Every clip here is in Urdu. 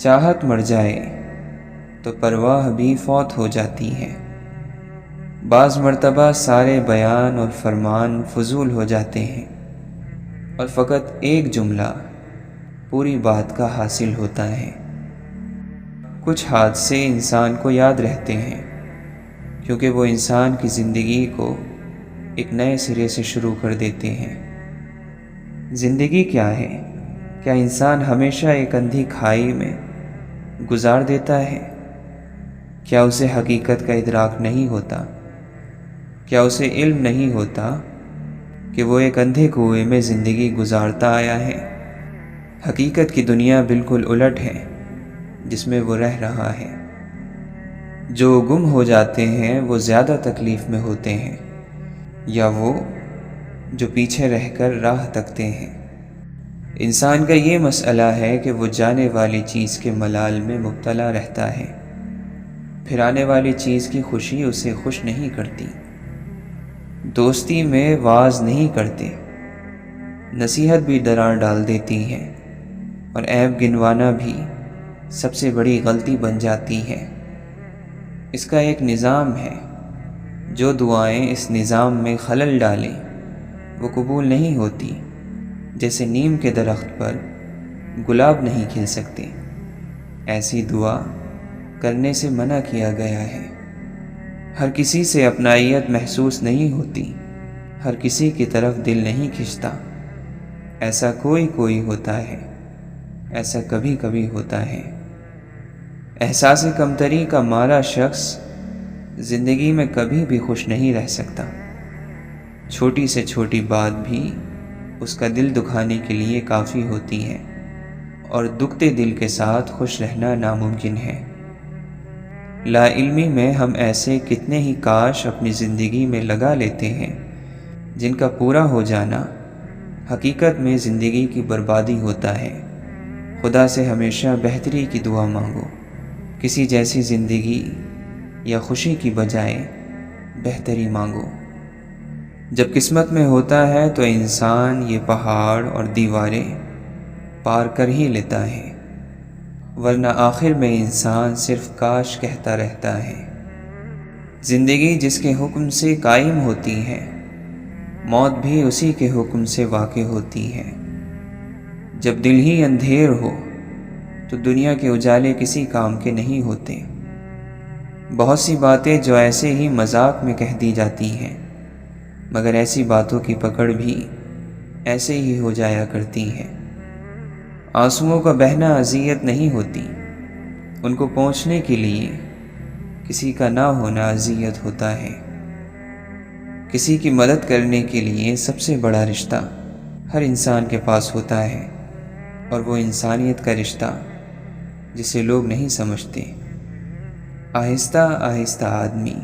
چاہت مر جائے تو پرواہ بھی فوت ہو جاتی ہے۔ بعض مرتبہ سارے بیان اور فرمان فضول ہو جاتے ہیں اور فقط ایک جملہ پوری بات کا حاصل ہوتا ہے۔ کچھ حادثے انسان کو یاد رہتے ہیں کیونکہ وہ انسان کی زندگی کو ایک نئے سرے سے شروع کر دیتے ہیں۔ زندگی کیا ہے؟ کیا انسان ہمیشہ ایک اندھی کھائی میں گزار دیتا ہے؟ کیا اسے حقیقت کا ادراک نہیں ہوتا؟ کیا اسے علم نہیں ہوتا کہ وہ ایک اندھے کنویں میں زندگی گزارتا آیا ہے؟ حقیقت کی دنیا بالکل الٹ ہے جس میں وہ رہ رہا ہے۔ جو گم ہو جاتے ہیں وہ زیادہ تکلیف میں ہوتے ہیں یا وہ جو پیچھے رہ کر راہ تکتے ہیں؟ انسان کا یہ مسئلہ ہے کہ وہ جانے والی چیز کے ملال میں مبتلا رہتا ہے، پھر آنے والی چیز کی خوشی اسے خوش نہیں کرتی۔ دوستی میں واز نہیں کرتے، نصیحت بھی ڈرا ڈال دیتی ہے، اور عیب گنوانا بھی سب سے بڑی غلطی بن جاتی ہے۔ اس کا ایک نظام ہے، جو دعائیں اس نظام میں خلل ڈالیں وہ قبول نہیں ہوتی۔ جیسے نیم کے درخت پر گلاب نہیں کھل سکتے، ایسی دعا کرنے سے منع کیا گیا ہے۔ ہر کسی سے اپنائیت محسوس نہیں ہوتی، ہر کسی کی طرف دل نہیں کھنچتا۔ ایسا کوئی ہوتا ہے، ایسا کبھی کبھی ہوتا ہے۔ احساس کمتری کا مارا شخص زندگی میں کبھی بھی خوش نہیں رہ سکتا۔ چھوٹی سے چھوٹی بات بھی اس کا دل دکھانے کے لیے کافی ہوتی ہے، اور دکھتے دل کے ساتھ خوش رہنا ناممکن ہے۔ لا علمی میں ہم ایسے کتنے ہی کاش اپنی زندگی میں لگا لیتے ہیں جن کا پورا ہو جانا حقیقت میں زندگی کی بربادی ہوتا ہے۔ خدا سے ہمیشہ بہتری کی دعا مانگو، کسی جیسی زندگی یا خوشی کی بجائے بہتری مانگو۔ جب قسمت میں ہوتا ہے تو انسان یہ پہاڑ اور دیواریں پار کر ہی لیتا ہے، ورنہ آخر میں انسان صرف کاش کہتا رہتا ہے۔ زندگی جس کے حکم سے قائم ہوتی ہے، موت بھی اسی کے حکم سے واقع ہوتی ہے۔ جب دل ہی اندھیر ہو تو دنیا کے اجالے کسی کام کے نہیں ہوتے۔ بہت سی باتیں جو ایسے ہی مذاق میں کہہ دی جاتی ہیں، مگر ایسی باتوں کی پکڑ بھی ایسے ہی ہو جایا کرتی ہے۔ آنسوؤں کا بہنا اذیت نہیں ہوتی، ان کو پہنچنے کے لیے کسی کا نہ ہونا اذیت ہوتا ہے۔ کسی کی مدد کرنے کے لیے سب سے بڑا رشتہ ہر انسان کے پاس ہوتا ہے، اور وہ انسانیت کا رشتہ جسے لوگ نہیں سمجھتے۔ آہستہ آہستہ آدمی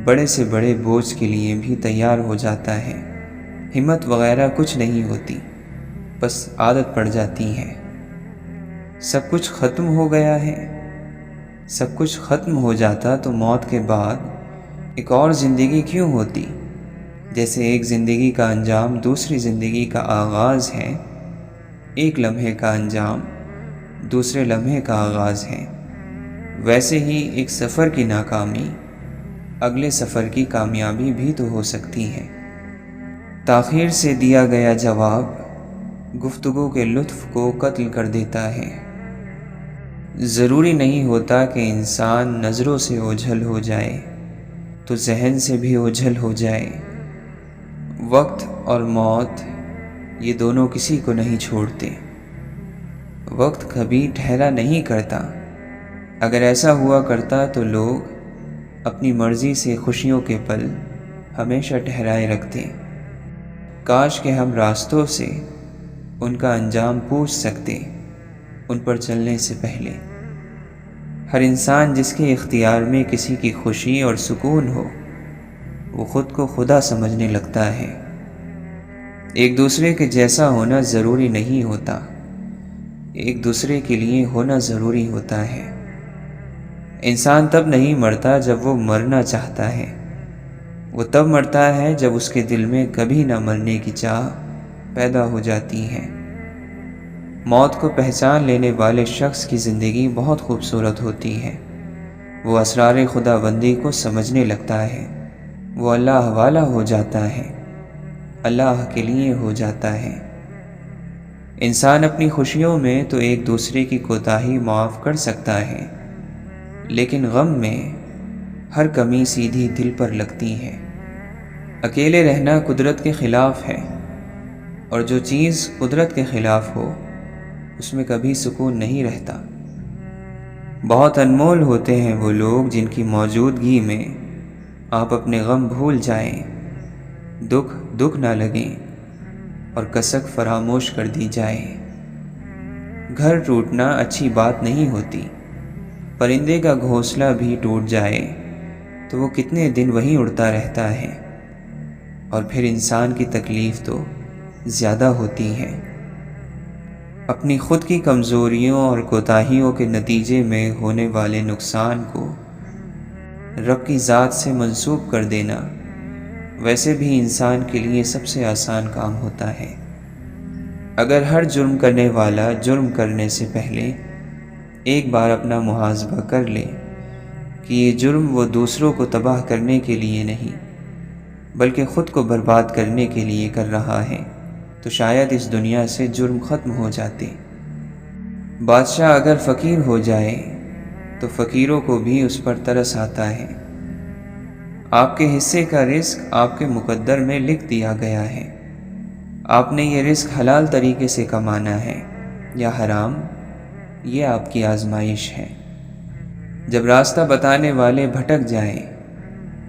بڑے سے بڑے بوجھ کے لیے بھی تیار ہو جاتا ہے۔ ہمت وغیرہ کچھ نہیں ہوتی، بس عادت پڑ جاتی ہے۔ سب کچھ ختم ہو گیا ہے۔ سب کچھ ختم ہو جاتا تو موت کے بعد ایک اور زندگی کیوں ہوتی؟ جیسے ایک زندگی کا انجام دوسری زندگی کا آغاز ہے، ایک لمحے کا انجام دوسرے لمحے کا آغاز ہے، ویسے ہی ایک سفر کی ناکامی اگلے سفر کی کامیابی بھی تو ہو سکتی ہے۔ تاخیر سے دیا گیا جواب گفتگو کے لطف کو قتل کر دیتا ہے۔ ضروری نہیں ہوتا کہ انسان نظروں سے اوجھل ہو جائے تو ذہن سے بھی اوجھل ہو جائے۔ وقت اور موت یہ دونوں کسی کو نہیں چھوڑتے۔ وقت کبھی ٹھہرا نہیں کرتا۔ اگر ایسا ہوا کرتا تو لوگ اپنی مرضی سے خوشیوں کے پل ہمیشہ ٹھہرائے رکھتے۔ کاش کہ ہم راستوں سے ان کا انجام پوچھ سکتے ان پر چلنے سے پہلے۔ ہر انسان جس کے اختیار میں کسی کی خوشی اور سکون ہو، وہ خود کو خدا سمجھنے لگتا ہے۔ ایک دوسرے کے جیسا ہونا ضروری نہیں ہوتا، ایک دوسرے کے لیے ہونا ضروری ہوتا ہے۔ انسان تب نہیں مرتا جب وہ مرنا چاہتا ہے، وہ تب مرتا ہے جب اس کے دل میں کبھی نہ مرنے کی چاہ پیدا ہو جاتی ہے۔ موت کو پہچان لینے والے شخص کی زندگی بہت خوبصورت ہوتی ہے۔ وہ اسرار خدا بندی کو سمجھنے لگتا ہے، وہ اللہ والا ہو جاتا ہے، اللہ کے لیے ہو جاتا ہے۔ انسان اپنی خوشیوں میں تو ایک دوسرے کی کوتاہی معاف کر سکتا ہے، لیکن غم میں ہر کمی سیدھی دل پر لگتی ہے۔ اکیلے رہنا قدرت کے خلاف ہے، اور جو چیز قدرت کے خلاف ہو اس میں کبھی سکون نہیں رہتا۔ بہت انمول ہوتے ہیں وہ لوگ جن کی موجودگی میں آپ اپنے غم بھول جائیں، دکھ نہ لگیں اور کسک فراموش کر دی جائے۔ گھر ٹوٹنا اچھی بات نہیں ہوتی، پرندے کا گھونسلہ بھی ٹوٹ جائے تو وہ کتنے دن وہیں اڑتا رہتا ہے، اور پھر انسان کی تکلیف تو زیادہ ہوتی ہے۔ اپنی خود کی کمزوریوں اور کوتاہیوں کے نتیجے میں ہونے والے نقصان کو رب کی ذات سے منسوب کر دینا ویسے بھی انسان کے لیے سب سے آسان کام ہوتا ہے۔ اگر ہر جرم کرنے والا جرم کرنے سے پہلے ایک بار اپنا محاسبہ کر لے کہ یہ جرم وہ دوسروں کو تباہ کرنے کے لیے نہیں بلکہ خود کو برباد کرنے کے لیے کر رہا ہے، تو شاید اس دنیا سے جرم ختم ہو جاتے۔ بادشاہ اگر فقیر ہو جائے تو فقیروں کو بھی اس پر ترس آتا ہے۔ آپ کے حصے کا رزق آپ کے مقدر میں لکھ دیا گیا ہے۔ آپ نے یہ رزق حلال طریقے سے کمانا ہے یا حرام، یہ آپ کی آزمائش ہے۔ جب راستہ بتانے والے بھٹک جائیں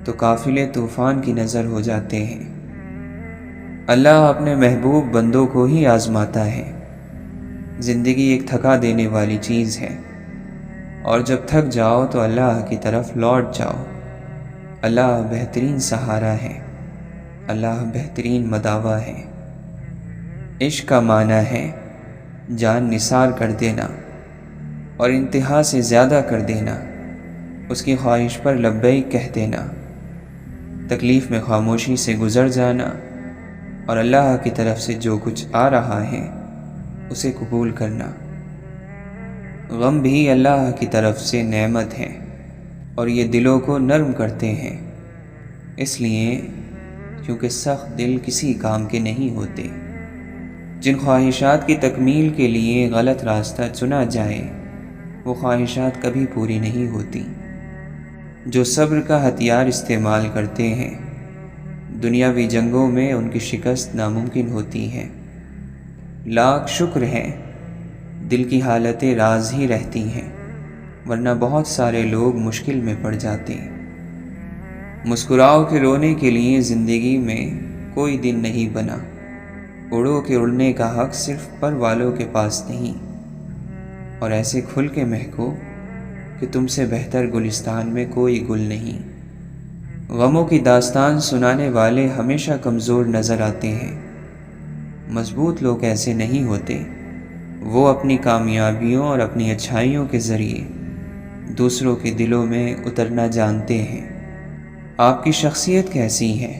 تو قافلے طوفان کی نظر ہو جاتے ہیں۔ اللہ اپنے محبوب بندوں کو ہی آزماتا ہے۔ زندگی ایک تھکا دینے والی چیز ہے، اور جب تھک جاؤ تو اللہ کی طرف لوٹ جاؤ۔ اللہ بہترین سہارا ہے، اللہ بہترین مداوا ہے۔ عشق کا معنی ہے جان نثار کر دینا اور انتہا سے زیادہ کر دینا، اس کی خواہش پر لبیک کہہ دینا، تکلیف میں خاموشی سے گزر جانا اور اللہ کی طرف سے جو کچھ آ رہا ہے اسے قبول کرنا۔ غم بھی اللہ کی طرف سے نعمت ہے اور یہ دلوں کو نرم کرتے ہیں، اس لیے کیونکہ سخت دل کسی کام کے نہیں ہوتے۔ جن خواہشات کی تکمیل کے لیے غلط راستہ چنا جائے وہ خواہشات کبھی پوری نہیں ہوتی۔ جو صبر کا ہتھیار استعمال کرتے ہیں دنیاوی جنگوں میں ان کی شکست ناممکن ہوتی ہے۔ لاکھ شکر ہے دل کی حالتیں راز ہی رہتی ہیں، ورنہ بہت سارے لوگ مشکل میں پڑ جاتے ہیں۔ مسکراؤ کے رونے کے لیے زندگی میں کوئی دن نہیں بنا، اڑو کے اڑنے کا حق صرف پر والوں کے پاس نہیں، اور ایسے کھل کے مہکو کہ تم سے بہتر گلستان میں کوئی گل نہیں۔ غموں کی داستان سنانے والے ہمیشہ کمزور نظر آتے ہیں، مضبوط لوگ ایسے نہیں ہوتے۔ وہ اپنی کامیابیوں اور اپنی اچھائیوں کے ذریعے دوسروں کے دلوں میں اترنا جانتے ہیں۔ آپ کی شخصیت کیسی ہے،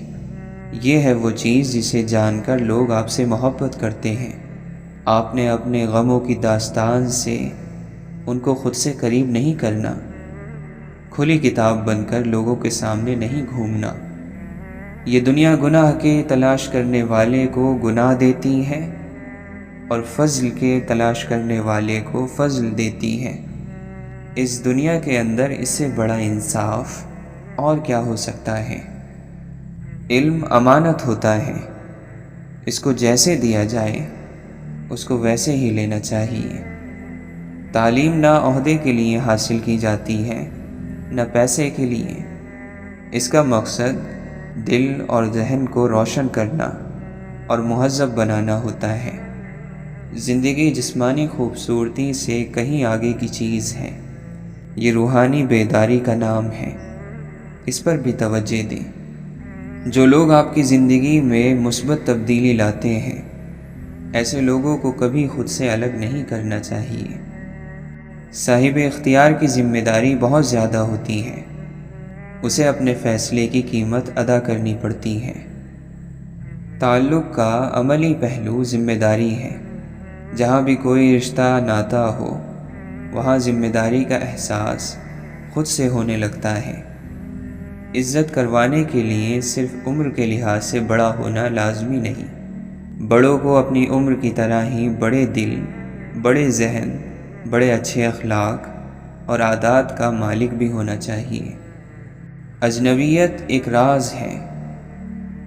یہ ہے وہ چیز جسے جان کر لوگ آپ سے محبت کرتے ہیں۔ آپ نے اپنے غموں کی داستان سے ان کو خود سے قریب نہیں کرنا، کھلی کتاب بن کر لوگوں کے سامنے نہیں گھومنا۔ یہ دنیا گناہ کے تلاش کرنے والے کو گناہ دیتی ہے اور فضل کے تلاش کرنے والے کو فضل دیتی ہے۔ اس دنیا کے اندر اس سے بڑا انصاف اور کیا ہو سکتا ہے؟ علم امانت ہوتا ہے، اس کو جیسے دیا جائے اس کو ویسے ہی لینا چاہیے۔ تعلیم نہ عہدے کے لیے حاصل کی جاتی ہے نہ پیسے کے لیے، اس کا مقصد دل اور ذہن کو روشن کرنا اور مہذب بنانا ہوتا ہے۔ زندگی جسمانی خوبصورتی سے کہیں آگے کی چیز ہے، یہ روحانی بیداری کا نام ہے، اس پر بھی توجہ دیں۔ جو لوگ آپ کی زندگی میں مثبت تبدیلی لاتے ہیں ایسے لوگوں کو کبھی خود سے الگ نہیں کرنا چاہیے۔ صاحب اختیار کی ذمہ داری بہت زیادہ ہوتی ہے، اسے اپنے فیصلے کی قیمت ادا کرنی پڑتی ہے۔ تعلق کا عملی پہلو ذمہ داری ہے، جہاں بھی کوئی رشتہ ناتا ہو وہاں ذمہ داری کا احساس خود سے ہونے لگتا ہے۔ عزت کروانے کے لیے صرف عمر کے لحاظ سے بڑا ہونا لازمی نہیں، بڑوں کو اپنی عمر کی طرح ہی بڑے دل، بڑے ذہن، بڑے اچھے اخلاق اور عادات کا مالک بھی ہونا چاہیے۔ اجنبیت ایک راز ہے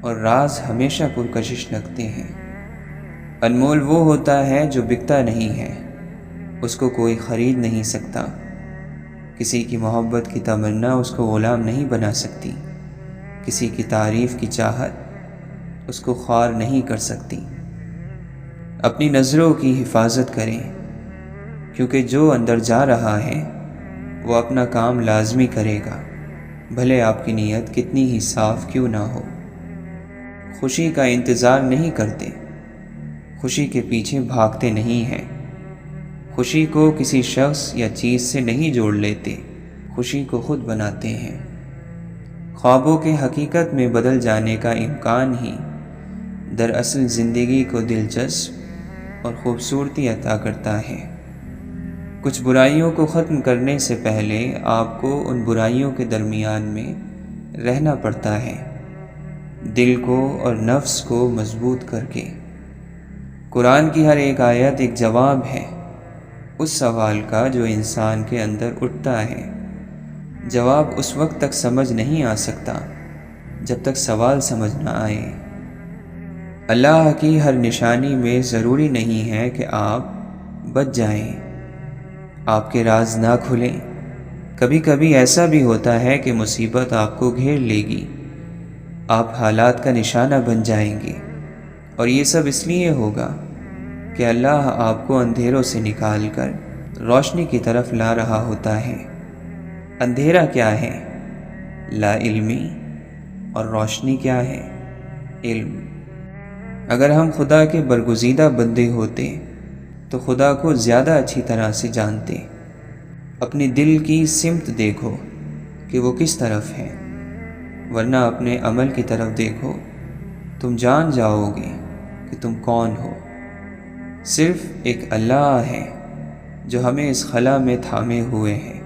اور راز ہمیشہ پرکشش لگتے ہیں۔ انمول وہ ہوتا ہے جو بکتا نہیں ہے، اس کو کوئی خرید نہیں سکتا۔ کسی کی محبت کی تمنا اس کو غلام نہیں بنا سکتی، کسی کی تعریف کی چاہت اس کو خوار نہیں کر سکتی۔ اپنی نظروں کی حفاظت کریں، کیونکہ جو اندر جا رہا ہے وہ اپنا کام لازمی کرے گا، بھلے آپ کی نیت کتنی ہی صاف کیوں نہ ہو۔ خوشی کا انتظار نہیں کرتے، خوشی کے پیچھے بھاگتے نہیں ہیں۔ خوشی کو کسی شخص یا چیز سے نہیں جوڑ لیتے، خوشی کو خود بناتے ہیں۔ خوابوں کے حقیقت میں بدل جانے کا امکان ہی دراصل زندگی کو دلچسپ اور خوبصورتی عطا کرتا ہے۔ کچھ برائیوں کو ختم کرنے سے پہلے آپ کو ان برائیوں کے درمیان میں رہنا پڑتا ہے، دل کو اور نفس کو مضبوط کر کے۔ قرآن کی ہر ایک آیت ایک جواب ہے اس سوال کا جو انسان کے اندر اٹھتا ہے۔ جواب اس وقت تک سمجھ نہیں آ سکتا جب تک سوال سمجھ نہ آئے۔ اللہ کی ہر نشانی میں ضروری نہیں ہے کہ آپ بچ جائیں، آپ کے راز نہ کھلیں۔ کبھی کبھی ایسا بھی ہوتا ہے کہ مصیبت آپ کو گھیر لے گی، آپ حالات کا نشانہ بن جائیں گے، اور یہ سب اس لیے ہوگا کہ اللہ آپ کو اندھیروں سے نکال کر روشنی کی طرف لا رہا ہوتا ہے۔ اندھیرا کیا ہے؟ لا علمی، اور روشنی کیا ہے؟ علم۔ اگر ہم خدا کے برگزیدہ بندے ہوتے تو خدا کو زیادہ اچھی طرح سے جانتے۔ اپنی دل کی سمت دیکھو کہ وہ کس طرف ہے، ورنہ اپنے عمل کی طرف دیکھو، تم جان جاؤ گے کہ تم کون ہو۔ صرف ایک اللہ ہے جو ہمیں اس خلا میں تھامے ہوئے ہے۔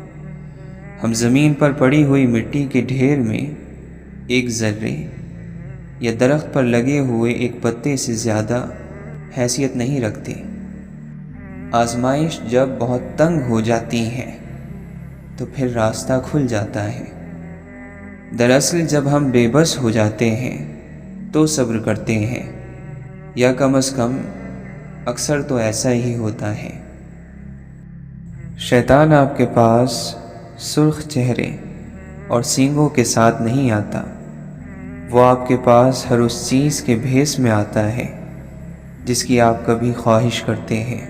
ہم زمین پر پڑی ہوئی مٹی کے ڈھیر میں ایک ذرے یا درخت پر لگے ہوئے ایک پتے سے زیادہ حیثیت نہیں رکھتے۔ آزمائش جب بہت تنگ ہو جاتی ہے تو پھر راستہ کھل جاتا ہے۔ دراصل جب ہم بے بس ہو جاتے ہیں تو صبر کرتے ہیں، یا کم از کم اکثر تو ایسا ہی ہوتا ہے۔ شیطان آپ کے پاس سرخ چہرے اور سینگوں کے ساتھ نہیں آتا، وہ آپ کے پاس ہر اس چیز کے بھیس میں آتا ہے جس کی آپ کبھی خواہش کرتے ہیں۔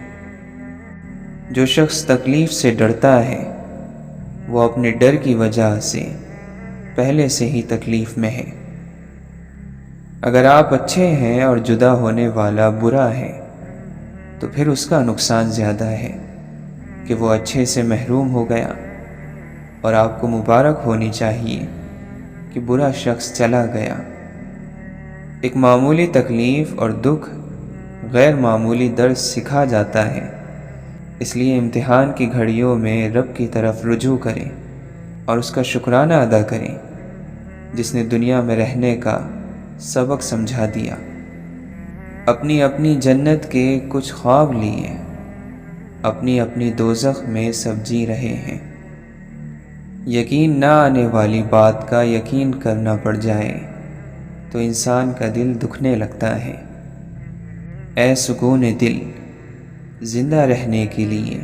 جو شخص تکلیف سے ڈرتا ہے وہ اپنے ڈر کی وجہ سے پہلے سے ہی تکلیف میں ہے۔ اگر آپ اچھے ہیں اور جدا ہونے والا برا ہے تو پھر اس کا نقصان زیادہ ہے کہ وہ اچھے سے محروم ہو گیا، اور آپ کو مبارک ہونی چاہیے کہ برا شخص چلا گیا۔ ایک معمولی تکلیف اور دکھ غیر معمولی درد سکھا جاتا ہے، اس لیے امتحان کی گھڑیوں میں رب کی طرف رجوع کریں اور اس کا شکرانہ ادا کریں جس نے دنیا میں رہنے کا سبق سمجھا دیا۔ اپنی اپنی جنت کے کچھ خواب لیے، اپنی اپنی دوزخ میں سب جی رہے ہیں۔ یقین نہ آنے والی بات کا یقین کرنا پڑ جائے تو انسان کا دل دکھنے لگتا ہے۔ اے سکون دل، زندہ رہنے کے لیے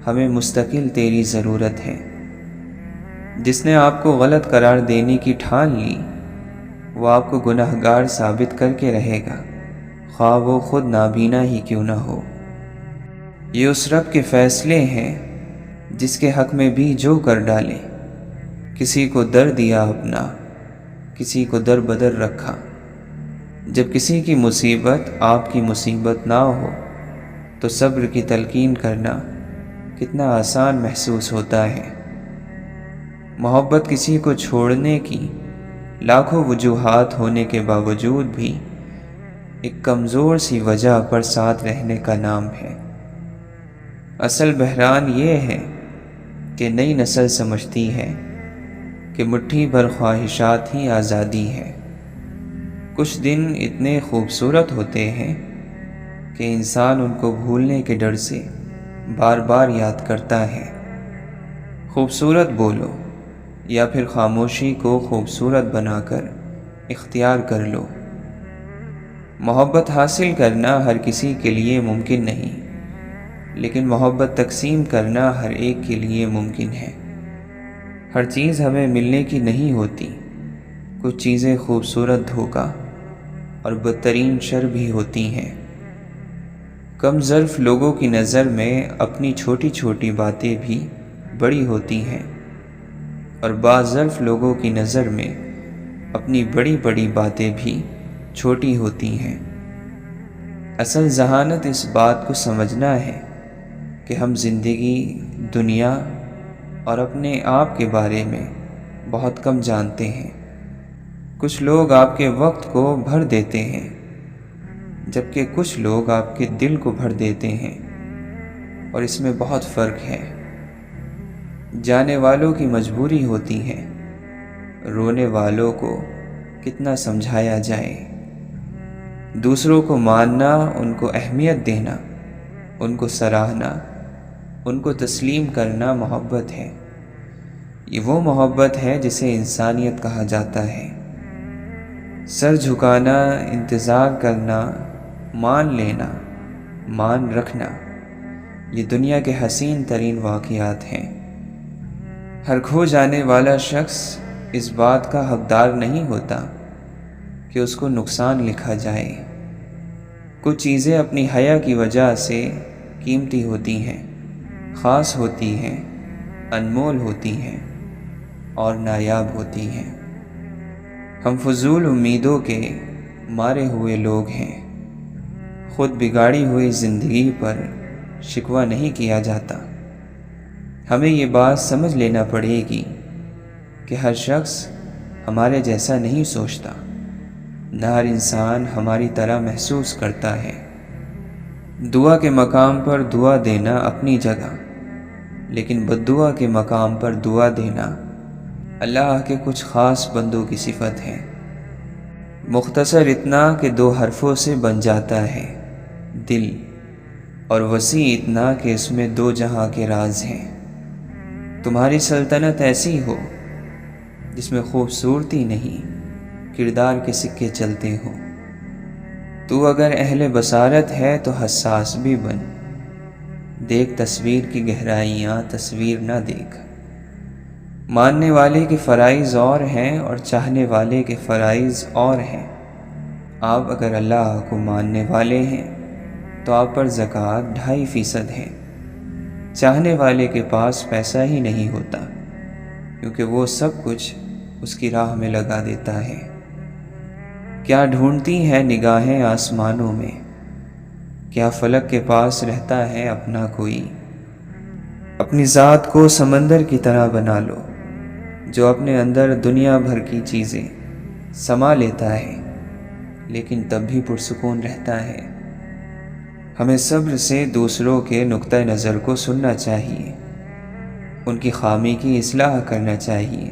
ہمیں مستقل تیری ضرورت ہے۔ جس نے آپ کو غلط قرار دینے کی ٹھان لی وہ آپ کو گنہگار ثابت کر کے رہے گا، خواہ وہ خود نابینا ہی کیوں نہ ہو۔ یہ اس رب کے فیصلے ہیں جس کے حق میں بھی جو کر ڈالے۔ کسی کو در دیا اپنا، کسی کو در بدر رکھا۔ جب کسی کی مصیبت آپ کی مصیبت نہ ہو تو صبر کی تلقین کرنا کتنا آسان محسوس ہوتا ہے۔ محبت کسی کو چھوڑنے کی لاکھوں وجوہات ہونے کے باوجود بھی ایک کمزور سی وجہ پر ساتھ رہنے کا نام ہے۔ اصل بحران یہ ہے کہ نئی نسل سمجھتی ہے کہ مٹھی بھر خواہشات ہی آزادی ہے۔ کچھ دن اتنے خوبصورت ہوتے ہیں کہ انسان ان کو بھولنے کے ڈر سے بار بار یاد کرتا ہے۔ خوبصورت بولو یا پھر خاموشی کو خوبصورت بنا کر اختیار کر لو۔ محبت حاصل کرنا ہر کسی کے لیے ممکن نہیں، لیکن محبت تقسیم کرنا ہر ایک کے لیے ممکن ہے۔ ہر چیز ہمیں ملنے کی نہیں ہوتی، کچھ چیزیں خوبصورت دھوکہ اور بدترین شر بھی ہوتی ہیں۔ کم ظرف لوگوں کی نظر میں اپنی چھوٹی چھوٹی باتیں بھی بڑی ہوتی ہیں، اور بعض ظرف لوگوں کی نظر میں اپنی بڑی بڑی باتیں بھی چھوٹی ہوتی ہیں۔ اصل ذہانت اس بات کو سمجھنا ہے کہ ہم زندگی، دنیا اور اپنے آپ کے بارے میں بہت کم جانتے ہیں۔ کچھ لوگ آپ کے وقت کو بھر دیتے ہیں، جبکہ کچھ لوگ آپ کے دل کو بھر دیتے ہیں، اور اس میں بہت فرق ہے۔ جانے والوں کی مجبوری ہوتی ہے، رونے والوں کو کتنا سمجھایا جائے۔ دوسروں کو ماننا، ان کو اہمیت دینا، ان کو سراہنا، ان کو تسلیم کرنا محبت ہے۔ یہ وہ محبت ہے جسے انسانیت کہا جاتا ہے۔ سر جھکانا، انتظار کرنا، مان لینا، مان رکھنا، یہ دنیا کے حسین ترین واقعات ہیں۔ ہر کھو جانے والا شخص اس بات کا حقدار نہیں ہوتا کہ اس کو نقصان لکھا جائے۔ کچھ چیزیں اپنی حیا کی وجہ سے قیمتی ہوتی ہیں، خاص ہوتی ہیں، انمول ہوتی ہیں اور نایاب ہوتی ہیں۔ ہم فضول امیدوں کے مارے ہوئے لوگ ہیں۔ خود بگاڑی ہوئی زندگی پر شکوہ نہیں کیا جاتا۔ ہمیں یہ بات سمجھ لینا پڑے گی کہ ہر شخص ہمارے جیسا نہیں سوچتا، نہ ہر انسان ہماری طرح محسوس کرتا ہے۔ دعا کے مقام پر دعا دینا اپنی جگہ، لیکن بددعا کے مقام پر دعا دینا اللہ کے کچھ خاص بندوں کی صفت ہے۔ مختصر اتنا کہ 2 حرفوں سے بن جاتا ہے دل، اور وسیع اتنا کہ اس میں 2 جہاں کے راز ہیں۔ تمہاری سلطنت ایسی ہو جس میں خوبصورتی نہیں، کردار کے سکے چلتے ہوں۔ تو اگر اہل بصارت ہے تو حساس بھی بن، دیکھ تصویر کی گہرائیاں، تصویر نہ دیکھ۔ ماننے والے کے فرائض اور ہیں اور چاہنے والے کے فرائض اور ہیں۔ آپ اگر اللہ کو ماننے والے ہیں تو آپ پر زکوٰۃ 2.5% ہے۔ چاہنے والے کے پاس پیسہ ہی نہیں ہوتا، کیونکہ وہ سب کچھ اس کی راہ میں لگا دیتا ہے۔ کیا ڈھونڈتی ہیں نگاہیں آسمانوں میں، کیا فلک کے پاس رہتا ہے اپنا کوئی؟ اپنی ذات کو سمندر کی طرح بنا لو، جو اپنے اندر دنیا بھر کی چیزیں سما لیتا ہے، لیکن تب بھی پرسکون رہتا ہے۔ ہمیں صبر سے دوسروں کے نقطہ نظر کو سننا چاہیے، ان کی خامی کی اصلاح کرنا چاہیے،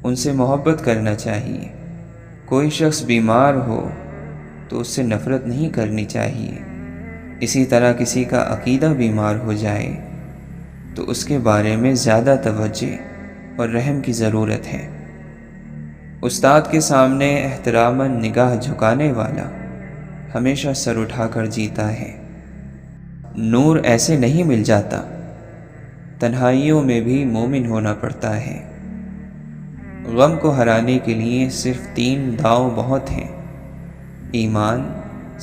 ان سے محبت کرنا چاہیے۔ کوئی شخص بیمار ہو تو اس سے نفرت نہیں کرنی چاہیے۔ اسی طرح کسی کا عقیدہ بیمار ہو جائے تو اس کے بارے میں زیادہ توجہ اور رحم کی ضرورت ہے۔ استاد کے سامنے احتراماً نگاہ جھکانے والا ہمیشہ سر اٹھا کر جیتا ہے۔ نور ایسے نہیں مل جاتا، تنہائیوں میں بھی مومن ہونا پڑتا ہے۔ غم کو ہرانے کے لیے صرف 3 داؤ بہت ہیں: ایمان،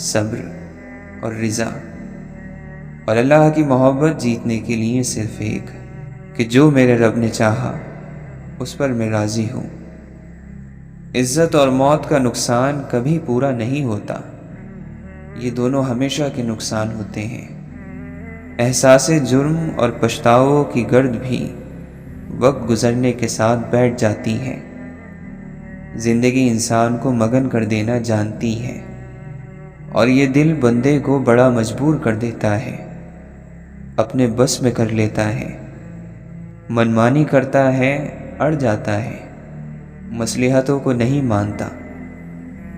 صبر اور رضا۔ اور اللہ کی محبت جیتنے کے لیے صرف ایک، کہ جو میرے رب نے چاہا اس پر میں راضی ہوں۔ عزت اور موت کا نقصان کبھی پورا نہیں ہوتا، یہ دونوں ہمیشہ کے نقصان ہوتے ہیں۔ احساس جرم اور پچھتاؤ کی گرد بھی وقت گزرنے کے ساتھ بیٹھ جاتی ہے۔ زندگی انسان کو مگن کر دینا جانتی ہے، اور یہ دل بندے کو بڑا مجبور کر دیتا ہے، اپنے بس میں کر لیتا ہے، منمانی کرتا ہے، اڑ جاتا ہے، مصلحتوں کو نہیں مانتا،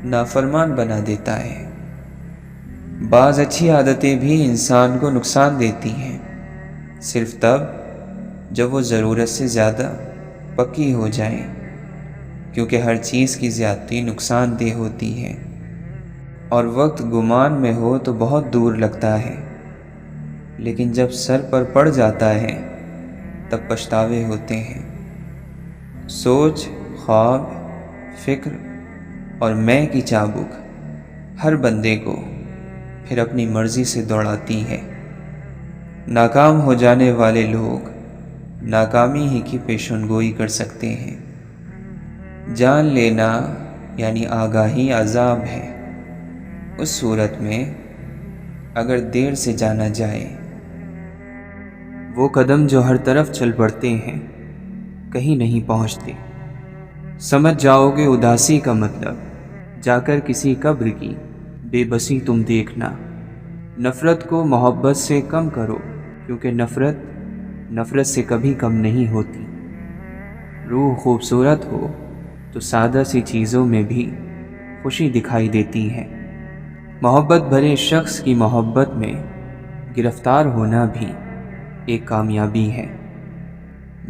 نافرمان بنا دیتا ہے۔ بعض اچھی عادتیں بھی انسان کو نقصان دیتی ہیں، صرف تب جب وہ ضرورت سے زیادہ پکی ہو جائیں، کیونکہ ہر چیز کی زیادتی نقصان دہ ہوتی ہے، اور وقت گمان میں ہو تو بہت دور لگتا ہے، لیکن جب سر پر پڑ جاتا ہے تب پچھتاوے ہوتے ہیں۔ سوچ، خواب، فکر اور میں کی چابک ہر بندے کو پھر اپنی مرضی سے دوڑاتی ہے۔ ناکام ہو جانے والے لوگ ناکامی ہی کی پیشن گوئی کر سکتے ہیں۔ جان لینا یعنی آگاہی عذاب ہے، اس صورت میں اگر دیر سے جانا جائے۔ وہ قدم جو ہر طرف چل پڑتے ہیں کہیں نہیں پہنچتے۔ سمجھ جاؤ گے اداسی کا مطلب، جا کر کسی قبر کی بے بسی تم دیکھنا۔ نفرت کو محبت سے کم کرو، کیونکہ نفرت سے کبھی کم نہیں ہوتی۔ روح خوبصورت ہو تو سادہ سی چیزوں میں بھی خوشی دکھائی دیتی ہے۔ محبت بھرے شخص کی محبت میں گرفتار ہونا بھی ایک کامیابی ہے۔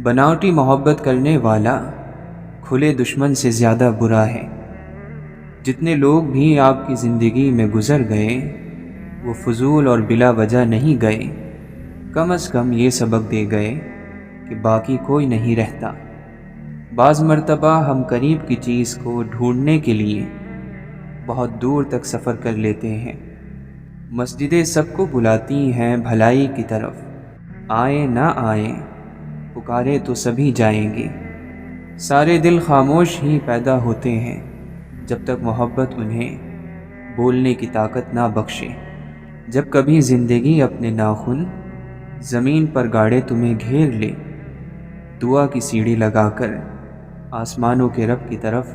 بناوٹی محبت کرنے والا کھلے دشمن سے زیادہ برا ہے۔ جتنے لوگ بھی آپ کی زندگی میں گزر گئے وہ فضول اور بلا وجہ نہیں گئے، کم از کم یہ سبق دے گئے کہ باقی کوئی نہیں رہتا۔ بعض مرتبہ ہم قریب کی چیز کو ڈھونڈنے کے لیے بہت دور تک سفر کر لیتے ہیں۔ مسجدیں سب کو بلاتی ہیں بھلائی کی طرف، آئیں نہ آئیں پکارے تو سبھی جائیں گے۔ سارے دل خاموش ہی پیدا ہوتے ہیں جب تک محبت انہیں بولنے کی طاقت نہ بخشے۔ جب کبھی زندگی اپنے ناخن زمین پر گاڑے تمہیں گھیر لے، دعا کی سیڑھی لگا کر آسمانوں کے رب کی طرف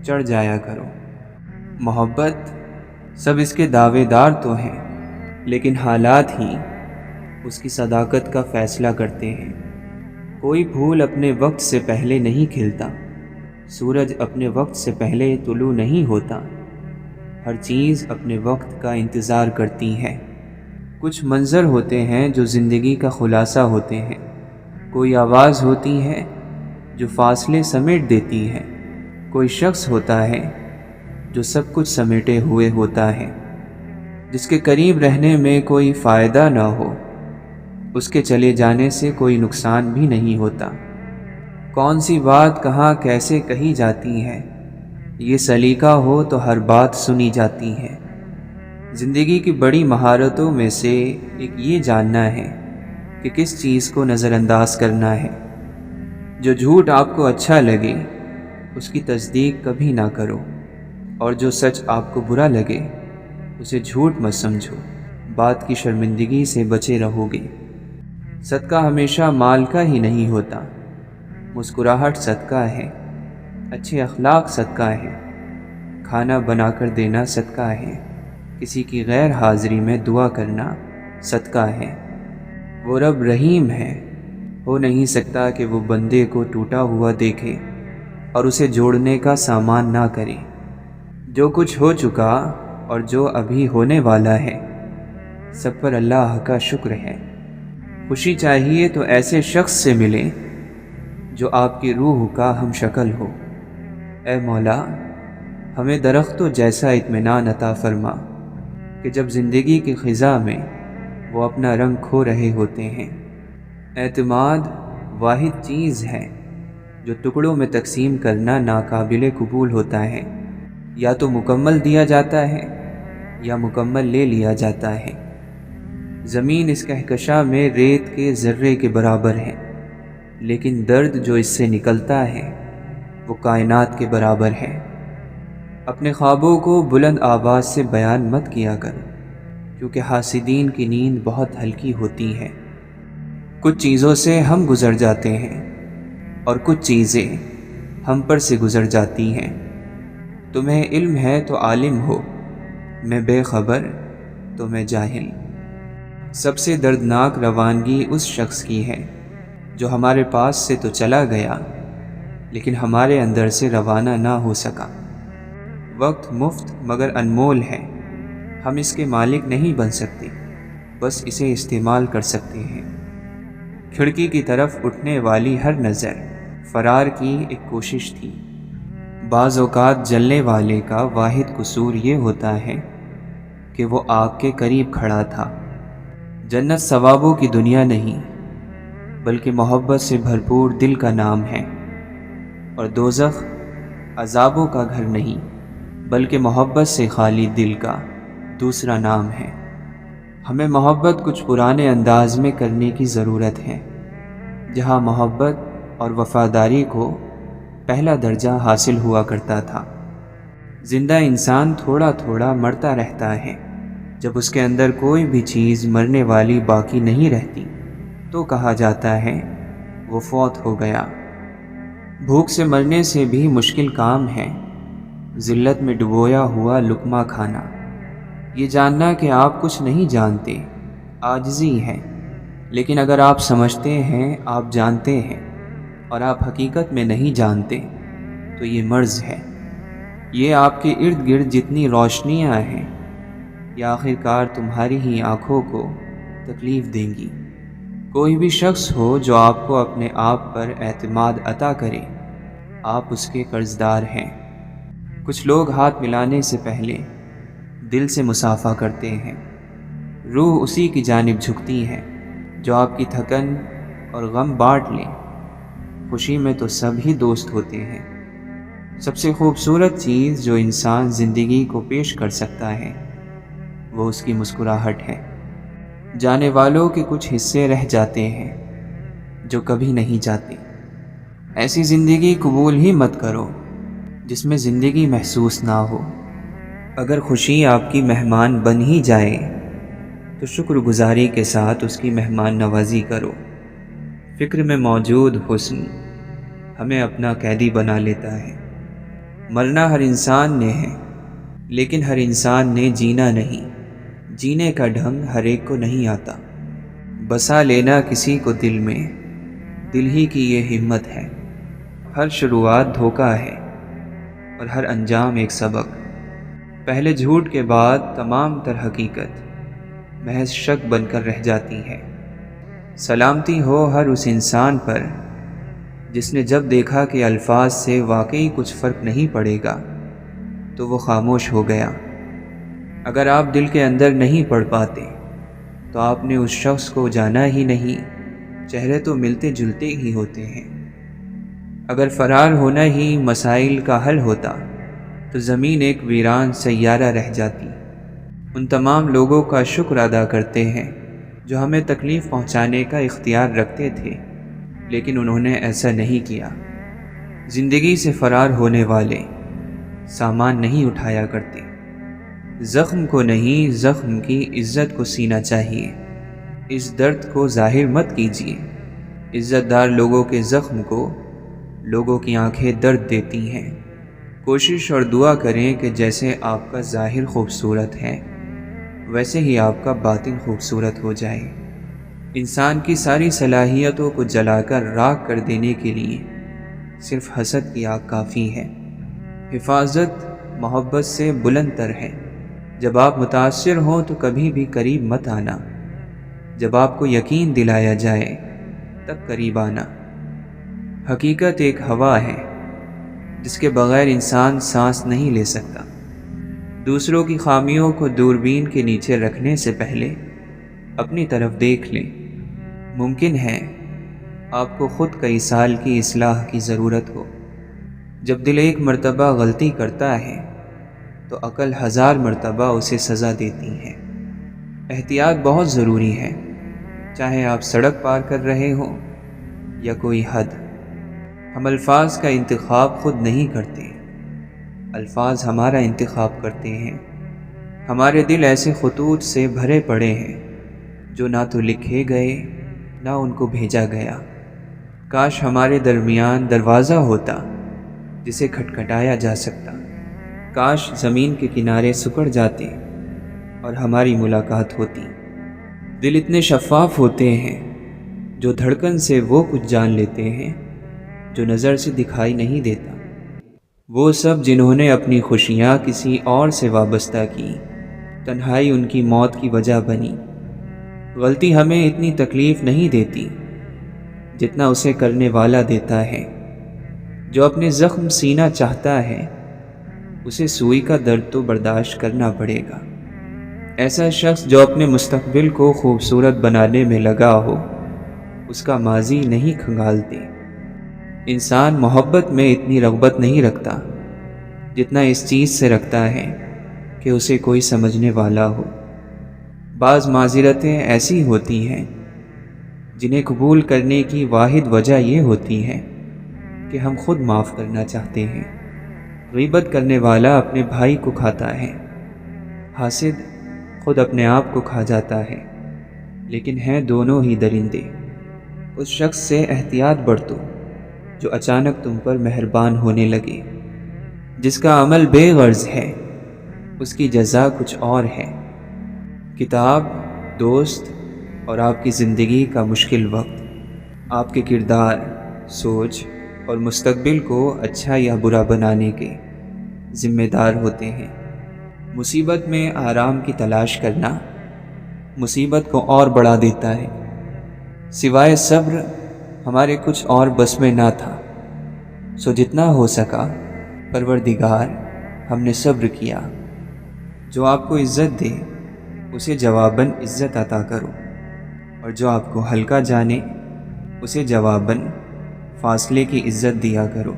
چڑھ جایا کرو۔ محبت سب اس کے دعوے دار تو ہیں، لیکن حالات ہی اس کی صداقت کا فیصلہ کرتے ہیں۔ کوئی پھول اپنے وقت سے پہلے نہیں کھلتا، سورج اپنے وقت سے پہلے طلوع نہیں ہوتا۔ ہر چیز اپنے وقت کا انتظار کرتی ہے۔ کچھ منظر ہوتے ہیں جو زندگی کا خلاصہ ہوتے ہیں، کوئی آواز ہوتی ہے جو فاصلے سمیٹ دیتی ہے، کوئی شخص ہوتا ہے جو سب کچھ سمیٹے ہوئے ہوتا ہے۔ جس کے قریب رہنے میں کوئی فائدہ نہ ہو، اس کے چلے جانے سے کوئی نقصان بھی نہیں ہوتا۔ کون سی بات کہاں کیسے کہی جاتی ہے، یہ سلیقہ ہو تو ہر بات سنی جاتی ہے۔ زندگی کی بڑی مہارتوں میں سے ایک یہ جاننا ہے کہ کس چیز کو نظر انداز کرنا ہے۔ جو جھوٹ آپ کو اچھا لگے اس کی تصدیق کبھی نہ کرو، اور جو سچ آپ کو برا لگے اسے جھوٹ مت سمجھو۔ بات کی شرمندگی سے بچے رہو گے۔ صدقہ ہمیشہ مال کا ہی نہیں ہوتا، مسکراہٹ صدقہ ہے، اچھے اخلاق صدقہ ہے، کھانا بنا کر دینا صدقہ ہے، کسی کی غیر حاضری میں دعا کرنا صدقہ ہے۔ وہ رب رحیم ہے، ہو نہیں سکتا کہ وہ بندے کو ٹوٹا ہوا دیکھے اور اسے جوڑنے کا سامان نہ کرے۔ جو کچھ ہو چکا اور جو ابھی ہونے والا ہے سب پر اللہ کا شکر ہے۔ خوشی چاہیے تو ایسے شخص سے ملے جو آپ کی روح کا ہم شکل ہو۔ اے مولا، ہمیں درختوں جیسا اطمینان عطا فرما کہ جب زندگی کی خزاں میں وہ اپنا رنگ کھو رہے ہوتے ہیں۔ اعتماد واحد چیز ہے جو ٹکڑوں میں تقسیم کرنا ناقابل قبول ہوتا ہے۔ یا تو مکمل دیا جاتا ہے یا مکمل لے لیا جاتا ہے۔ زمین اس کہکشاں میں ریت کے ذرے کے برابر ہے، لیکن درد جو اس سے نکلتا ہے وہ کائنات کے برابر ہے۔ اپنے خوابوں کو بلند آواز سے بیان مت کیا کر، کیونکہ حاسدین کی نیند بہت ہلکی ہوتی ہے۔ کچھ چیزوں سے ہم گزر جاتے ہیں اور کچھ چیزیں ہم پر سے گزر جاتی ہیں۔ تمہیں علم ہے تو عالم ہو، میں بے خبر تو میں جاہل۔ سب سے دردناک روانگی اس شخص کی ہے جو ہمارے پاس سے تو چلا گیا لیکن ہمارے اندر سے روانہ نہ ہو سکا۔ وقت مفت مگر انمول ہے، ہم اس کے مالک نہیں بن سکتے، بس اسے استعمال کر سکتے ہیں۔ کھڑکی کی طرف اٹھنے والی ہر نظر فرار کی ایک کوشش تھی۔ بعض اوقات جلنے والے کا واحد قصور یہ ہوتا ہے کہ وہ آگ کے قریب کھڑا تھا۔ جنت ثوابوں کی دنیا نہیں بلکہ محبت سے بھرپور دل کا نام ہے، اور دوزخ عذابوں کا گھر نہیں بلکہ محبت سے خالی دل کا دوسرا نام ہے۔ ہمیں محبت کچھ پرانے انداز میں کرنے کی ضرورت ہے، جہاں محبت اور وفاداری کو پہلا درجہ حاصل ہوا کرتا تھا۔ زندہ انسان تھوڑا تھوڑا مرتا رہتا ہے۔ جب اس کے اندر کوئی بھی چیز مرنے والی باقی نہیں رہتی تو کہا جاتا ہے وہ فوت ہو گیا۔ بھوک سے مرنے سے بھی مشکل کام ہے ذلت میں ڈبویا ہوا لقمہ کھانا۔ یہ جاننا کہ آپ کچھ نہیں جانتے عاجزی ہے، لیکن اگر آپ سمجھتے ہیں آپ جانتے ہیں اور آپ حقیقت میں نہیں جانتے تو یہ مرض ہے۔ یہ آپ کے ارد گرد جتنی روشنیاں ہیں یہ آخر کار تمہاری ہی آنکھوں کو تکلیف دیں گی۔ کوئی بھی شخص ہو جو آپ کو اپنے آپ پر اعتماد عطا کرے، آپ اس کے قرضدار ہیں۔ کچھ لوگ ہاتھ ملانے سے پہلے دل سے مصافحہ کرتے ہیں۔ روح اسی کی جانب جھکتی ہے جو آپ کی تھکن اور غم بانٹ لیں۔ خوشی میں تو سب ہی دوست ہوتے ہیں۔ سب سے خوبصورت چیز جو انسان زندگی کو پیش کر سکتا ہے وہ اس کی مسکراہٹ ہے۔ جانے والوں کے کچھ حصے رہ جاتے ہیں جو کبھی نہیں جاتے۔ ایسی زندگی قبول ہی مت کرو جس میں زندگی محسوس نہ ہو۔ اگر خوشی آپ کی مہمان بن ہی جائے تو شکر گزاری کے ساتھ اس کی مہمان نوازی کرو۔ فکر میں موجود حسن ہمیں اپنا قیدی بنا لیتا ہے۔ مرنا ہر انسان نے ہے لیکن ہر انسان نے جینا نہیں۔ جینے کا ڈھنگ ہر ایک کو نہیں آتا۔ بسا لینا کسی کو دل میں دل ہی کی یہ ہمت ہے۔ ہر شروعات دھوکہ ہے اور ہر انجام ایک سبق۔ پہلے جھوٹ کے بعد تمام تر حقیقت محض شک بن کر رہ جاتی ہے۔ سلامتی ہو ہر اس انسان پر جس نے جب دیکھا کہ الفاظ سے واقعی کچھ فرق نہیں پڑے گا تو وہ خاموش ہو گیا۔ اگر آپ دل کے اندر نہیں پڑھ پاتے تو آپ نے اس شخص کو جانا ہی نہیں۔ چہرے تو ملتے جلتے ہی ہوتے ہیں۔ اگر فرار ہونا ہی مسائل کا حل ہوتا تو زمین ایک ویران سیارہ رہ جاتی۔ ان تمام لوگوں کا شکر ادا کرتے ہیں جو ہمیں تکلیف پہنچانے کا اختیار رکھتے تھے لیکن انہوں نے ایسا نہیں کیا۔ زندگی سے فرار ہونے والے سامان نہیں اٹھایا کرتے۔ زخم کو نہیں زخم کی عزت کو سینا چاہیے۔ اس درد کو ظاہر مت کیجیے۔ عزت دار لوگوں کے زخم کو لوگوں کی آنکھیں درد دیتی ہیں۔ کوشش اور دعا کریں کہ جیسے آپ کا ظاہر خوبصورت ہے ویسے ہی آپ کا باطن خوبصورت ہو جائے۔ انسان کی ساری صلاحیتوں کو جلا کر راکھ کر دینے کے لیے صرف حسد کی آگ کافی ہے۔ حفاظت محبت سے بلند تر ہے۔ جب آپ متاثر ہوں تو کبھی بھی قریب مت آنا۔ جب آپ کو یقین دلایا جائے تب قریب آنا۔ حقیقت ایک ہوا ہے جس کے بغیر انسان سانس نہیں لے سکتا۔ دوسروں کی خامیوں کو دوربین کے نیچے رکھنے سے پہلے اپنی طرف دیکھ لیں۔ ممکن ہے آپ کو خود کئی سال کی اصلاح کی ضرورت ہو۔ جب دل ایک مرتبہ غلطی کرتا ہے تو عقل 1000 مرتبہ اسے سزا دیتی ہے۔ احتیاط بہت ضروری ہے، چاہے آپ سڑک پار کر رہے ہوں یا کوئی حد۔ ہم الفاظ کا انتخاب خود نہیں کرتے، الفاظ ہمارا انتخاب کرتے ہیں۔ ہمارے دل ایسے خطوط سے بھرے پڑے ہیں جو نہ تو لکھے گئے نہ ان کو بھیجا گیا۔ کاش ہمارے درمیان دروازہ ہوتا جسے کھٹکھٹایا جا سکتا۔ کاش زمین کے کنارے سکڑ جاتے اور ہماری ملاقات ہوتی۔ دل اتنے شفاف ہوتے ہیں جو دھڑکن سے وہ کچھ جان لیتے ہیں جو نظر سے دکھائی نہیں دیتا۔ وہ سب جنہوں نے اپنی خوشیاں کسی اور سے وابستہ کی، تنہائی ان کی موت کی وجہ بنی۔ غلطی ہمیں اتنی تکلیف نہیں دیتی جتنا اسے کرنے والا دیتا ہے۔ جو اپنے زخم سینا چاہتا ہے اسے سوئی کا درد تو برداشت کرنا پڑے گا۔ ایسا شخص جو اپنے مستقبل کو خوبصورت بنانے میں لگا ہو اس کا ماضی نہیں کھنگالتے۔ انسان محبت میں اتنی رغبت نہیں رکھتا جتنا اس چیز سے رکھتا ہے کہ اسے کوئی سمجھنے والا ہو۔ بعض معذرتیں ایسی ہوتی ہیں جنہیں قبول کرنے کی واحد وجہ یہ ہوتی ہے کہ ہم خود معاف کرنا چاہتے ہیں۔ غیبت کرنے والا اپنے بھائی کو کھاتا ہے، حاسد خود اپنے آپ کو کھا جاتا ہے، لیکن ہیں دونوں ہی درندے۔ اس شخص سے احتیاط برتو جو اچانک تم پر مہربان ہونے لگے۔ جس کا عمل بے غرض ہے اس کی جزا کچھ اور ہے۔ کتاب، دوست اور آپ کی زندگی کا مشکل وقت آپ کے کردار، سوچ اور مستقبل کو اچھا یا برا بنانے کے ذمہ دار ہوتے ہیں۔ مصیبت میں آرام کی تلاش کرنا مصیبت کو اور بڑھا دیتا ہے۔ سوائے صبر ہمارے کچھ اور بس میں نہ تھا، سو جتنا ہو سکا پروردگار ہم نے صبر کیا۔ جو آپ کو عزت دے اسے جواباً عزت عطا کرو، اور جو آپ کو ہلکا جانے اسے جواباً فاصلے کی عزت دیا کرو۔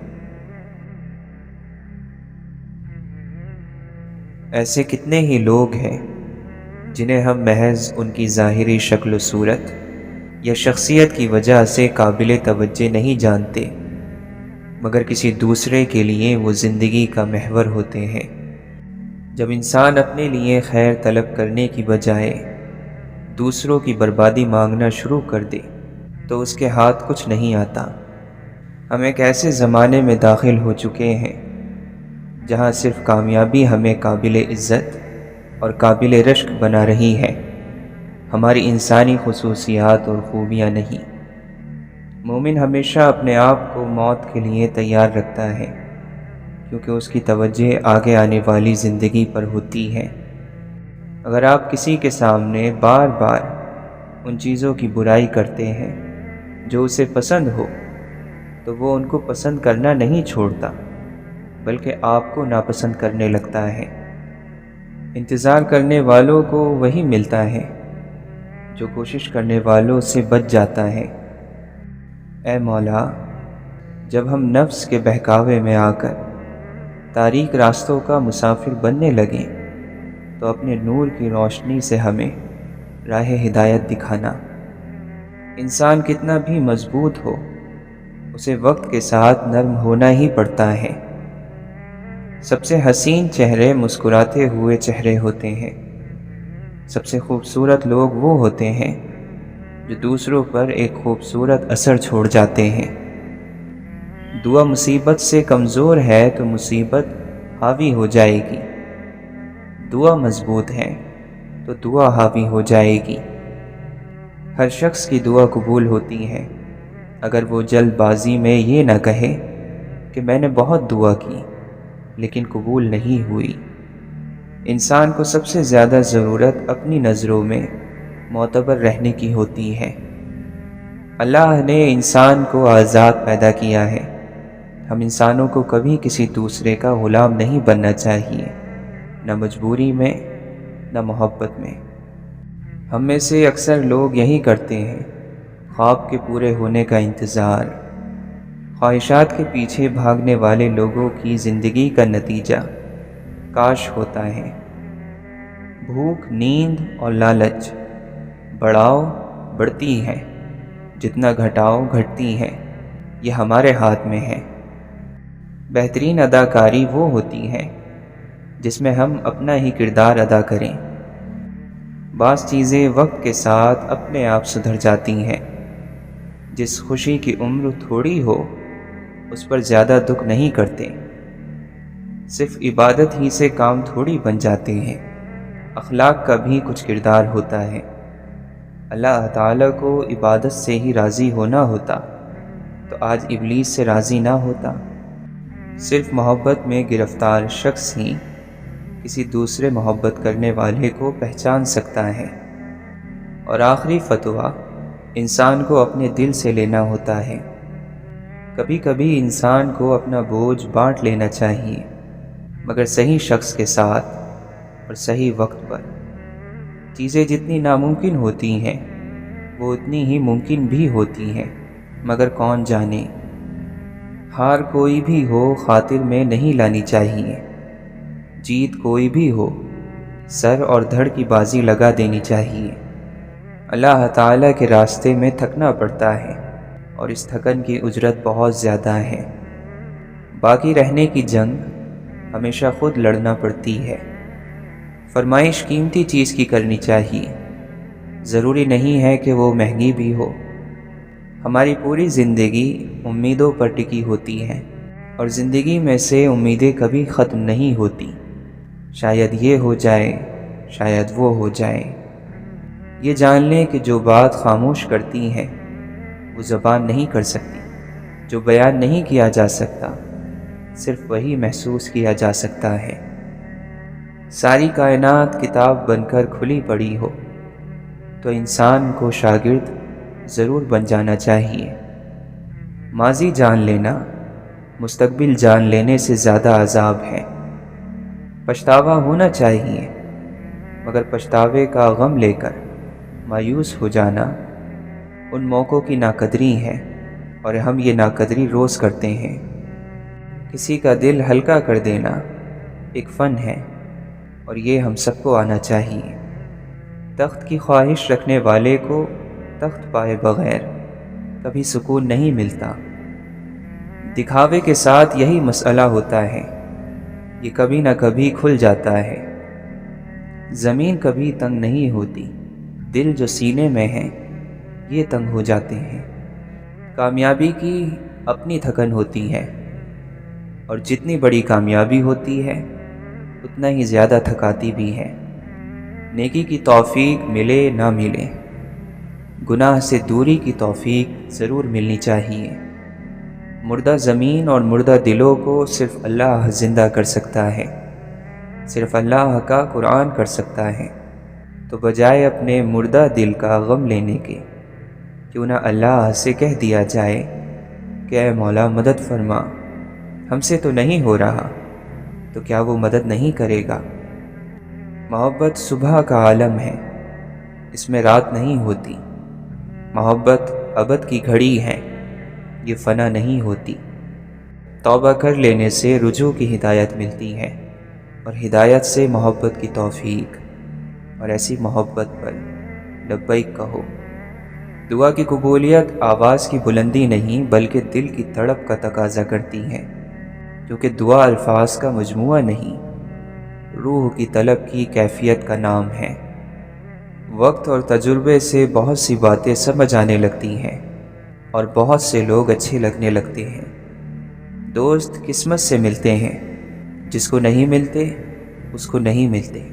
ایسے کتنے ہی لوگ ہیں جنہیں ہم محض ان کی ظاہری شکل و صورت یا شخصیت کی وجہ سے قابل توجہ نہیں جانتے، مگر کسی دوسرے کے لیے وہ زندگی کا محور ہوتے ہیں۔ جب انسان اپنے لیے خیر طلب کرنے کی بجائے دوسروں کی بربادی مانگنا شروع کر دے تو اس کے ہاتھ کچھ نہیں آتا۔ ہم ایک ایسے زمانے میں داخل ہو چکے ہیں جہاں صرف کامیابی ہمیں قابل عزت اور قابل رشک بنا رہی ہے، ہماری انسانی خصوصیات اور خوبیاں نہیں۔ مومن ہمیشہ اپنے آپ کو موت کے لیے تیار رکھتا ہے، کیونکہ اس کی توجہ آگے آنے والی زندگی پر ہوتی ہے۔ اگر آپ کسی کے سامنے بار بار ان چیزوں کی برائی کرتے ہیں جو اسے پسند ہو تو وہ ان کو پسند کرنا نہیں چھوڑتا، بلکہ آپ کو ناپسند کرنے لگتا ہے۔ انتظار کرنے والوں کو وہی ملتا ہے جو کوشش کرنے والوں سے بچ جاتا ہے۔ اے مولا، جب ہم نفس کے بہکاوے میں آ کر تاریک راستوں کا مسافر بننے لگیں تو اپنے نور کی روشنی سے ہمیں راہ ہدایت دکھانا۔ انسان کتنا بھی مضبوط ہو اسے وقت کے ساتھ نرم ہونا ہی پڑتا ہے۔ سب سے حسین چہرے مسکراتے ہوئے چہرے ہوتے ہیں۔ سب سے خوبصورت لوگ وہ ہوتے ہیں جو دوسروں پر ایک خوبصورت اثر چھوڑ جاتے ہیں۔ دعا مصیبت سے کمزور ہے تو مصیبت حاوی ہو جائے گی، دعا مضبوط ہے تو دعا حاوی ہو جائے گی۔ ہر شخص کی دعا قبول ہوتی ہے اگر وہ جلد بازی میں یہ نہ کہے کہ میں نے بہت دعا کی لیکن قبول نہیں ہوئی۔ انسان کو سب سے زیادہ ضرورت اپنی نظروں میں معتبر رہنے کی ہوتی ہے۔ اللہ نے انسان کو آزاد پیدا کیا ہے۔ ہم انسانوں کو کبھی کسی دوسرے کا غلام نہیں بننا چاہیے، نہ مجبوری میں نہ محبت میں۔ ہم میں سے اکثر لوگ یہی کرتے ہیں، خواب کے پورے ہونے کا انتظار۔ خواہشات کے پیچھے بھاگنے والے لوگوں کی زندگی کا نتیجہ کاش ہوتا ہے۔ بھوک، نیند اور لالچ بڑھاؤ بڑھتی ہے، جتنا گھٹاؤ گھٹتی ہے، یہ ہمارے ہاتھ میں ہے۔ بہترین اداکاری وہ ہوتی ہے جس میں ہم اپنا ہی کردار ادا کریں۔ بعض چیزیں وقت کے ساتھ اپنے آپ سدھر جاتی ہیں۔ جس خوشی کی عمر تھوڑی ہو اس پر زیادہ دکھ نہیں کرتے۔ صرف عبادت ہی سے کام تھوڑی بن جاتے ہیں۔ اخلاق کا بھی کچھ کردار ہوتا ہے۔ اللہ تعالیٰ کو عبادت سے ہی راضی ہونا ہوتا تو آج ابلیس سے راضی نہ ہوتا۔ صرف محبت میں گرفتار شخص ہی کسی دوسرے محبت کرنے والے کو پہچان سکتا ہے۔ اور آخری فتویٰ انسان کو اپنے دل سے لینا ہوتا ہے۔ کبھی کبھی انسان کو اپنا بوجھ بانٹ لینا چاہیے، مگر صحیح شخص کے ساتھ اور صحیح وقت پر۔ چیزیں جتنی ناممکن ہوتی ہیں وہ اتنی ہی ممکن بھی ہوتی ہیں، مگر کون جانے۔ ہار کوئی بھی ہو خاطر میں نہیں لانی چاہیے، جیت کوئی بھی ہو سر اور دھڑ کی بازی لگا دینی چاہیے۔ اللہ تعالیٰ کے راستے میں تھکنا پڑتا ہے اور اس تھکن کی اجرت بہت زیادہ ہے۔ باقی رہنے کی جنگ ہمیشہ خود لڑنا پڑتی ہے۔ فرمائش قیمتی چیز کی کرنی چاہیے، ضروری نہیں ہے کہ وہ مہنگی بھی ہو۔ ہماری پوری زندگی امیدوں پر ٹکی ہوتی ہے، اور زندگی میں سے امیدیں کبھی ختم نہیں ہوتی۔ شاید یہ ہو جائے، شاید وہ ہو جائے۔ یہ جان لیں کہ جو بات خاموش کرتی ہے وہ زبان نہیں کر سکتی، جو بیان نہیں کیا جا سکتا صرف وہی محسوس کیا جا سکتا ہے۔ ساری کائنات کتاب بن کر کھلی پڑی ہو تو انسان کو شاگرد ضرور بن جانا چاہیے۔ ماضی جان لینا مستقبل جان لینے سے زیادہ عذاب ہے۔ پچھتاوا ہونا چاہیے، مگر پچھتاوے کا غم لے کر مایوس ہو جانا ان موقعوں کی ناقدری ہے، اور ہم یہ ناقدری روز کرتے ہیں۔ کسی کا دل ہلکا کر دینا ایک فن ہے، اور یہ ہم سب کو آنا چاہیے۔ تخت کی خواہش رکھنے والے کو تخت پائے بغیر کبھی سکون نہیں ملتا۔ دکھاوے کے ساتھ یہی مسئلہ ہوتا ہے، یہ کبھی نہ کبھی کھل جاتا ہے۔ زمین کبھی تنگ نہیں ہوتی، دل جو سینے میں ہے یہ تنگ ہو جاتے ہیں۔ کامیابی کی اپنی تھکن ہوتی ہے، اور جتنی بڑی کامیابی ہوتی ہے اتنا ہی زیادہ تھکاتی بھی ہے۔ نیکی کی توفیق ملے نہ ملے، گناہ سے دوری کی توفیق ضرور ملنی چاہیے۔ مردہ زمین اور مردہ دلوں کو صرف اللہ زندہ کر سکتا ہے، صرف اللہ کا قرآن کر سکتا ہے۔ تو بجائے اپنے مردہ دل کا غم لینے کے، کیوں نہ اللہ سے کہہ دیا جائے کہ اے مولا مدد فرما، ہم سے تو نہیں ہو رہا، تو کیا وہ مدد نہیں کرے گا؟ محبت صبح کا عالم ہے، اس میں رات نہیں ہوتی۔ محبت ابد کی گھڑی ہے، یہ فنا نہیں ہوتی۔ توبہ کر لینے سے رجوع کی ہدایت ملتی ہے، اور ہدایت سے محبت کی توفیق، اور ایسی محبت پر لبیک کہو۔ دعا کی قبولیت آواز کی بلندی نہیں بلکہ دل کی تڑپ کا تقاضا کرتی ہے، کیونکہ دعا الفاظ کا مجموعہ نہیں، روح کی طلب کی کیفیت کا نام ہے۔ وقت اور تجربے سے بہت سی باتیں سمجھ آنے لگتی ہیں، اور بہت سے لوگ اچھے لگنے لگتے ہیں۔ دوست قسمت سے ملتے ہیں، جس کو نہیں ملتے اس کو نہیں ملتے۔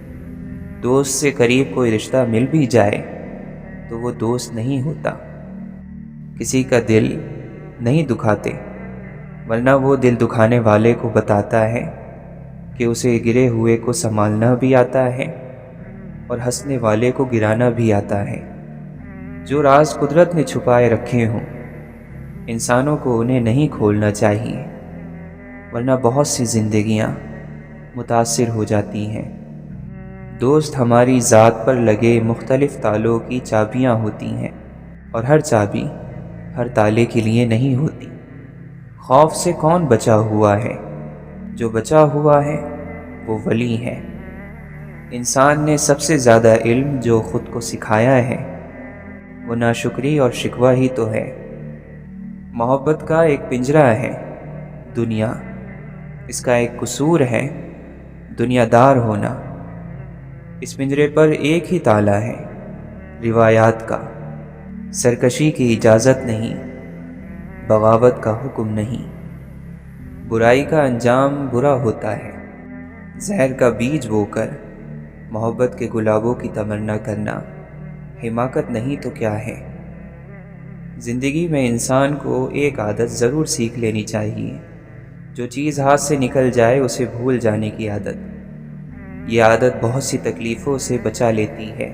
دوست سے قریب کوئی رشتہ مل بھی جائے تو وہ دوست نہیں ہوتا۔ کسی کا دل نہیں دکھاتے، ورنہ وہ دل دکھانے والے کو بتاتا ہے کہ اسے گرے ہوئے کو سنبھالنا بھی آتا ہے اور ہنسنے والے کو گرانا بھی آتا ہے۔ جو راز قدرت نے چھپائے رکھے ہوں انسانوں کو انہیں نہیں کھولنا چاہیے، ورنہ بہت سی زندگیاں متاثر ہو جاتی ہیں۔ دوست ہماری ذات پر لگے مختلف تالوں کی چابیاں ہوتی ہیں، اور ہر چابی ہر تالے کے لیے نہیں ہوتی۔ خوف سے کون بچا ہوا ہے؟ جو بچا ہوا ہے وہ ولی ہے۔ انسان نے سب سے زیادہ علم جو خود کو سکھایا ہے وہ ناشکری اور شکوہ ہی تو ہے۔ محبت کا ایک پنجرہ ہے دنیا، اس کا ایک قصور ہے دنیا دار ہونا۔ اس پنجرے پر ایک ہی تالا ہے روایات کا، سرکشی کی اجازت نہیں، بغاوت کا حکم نہیں۔ برائی کا انجام برا ہوتا ہے، زہر کا بیج بو کر محبت کے گلابوں کی تمنا کرنا حماقت نہیں تو کیا ہے؟ زندگی میں انسان کو ایک عادت ضرور سیکھ لینی چاہیے۔ جو چیز ہاتھ سے نکل جائے اسے بھول جانے کی عادت۔ یہ عادت بہت سی تکلیفوں سے بچا لیتی ہے۔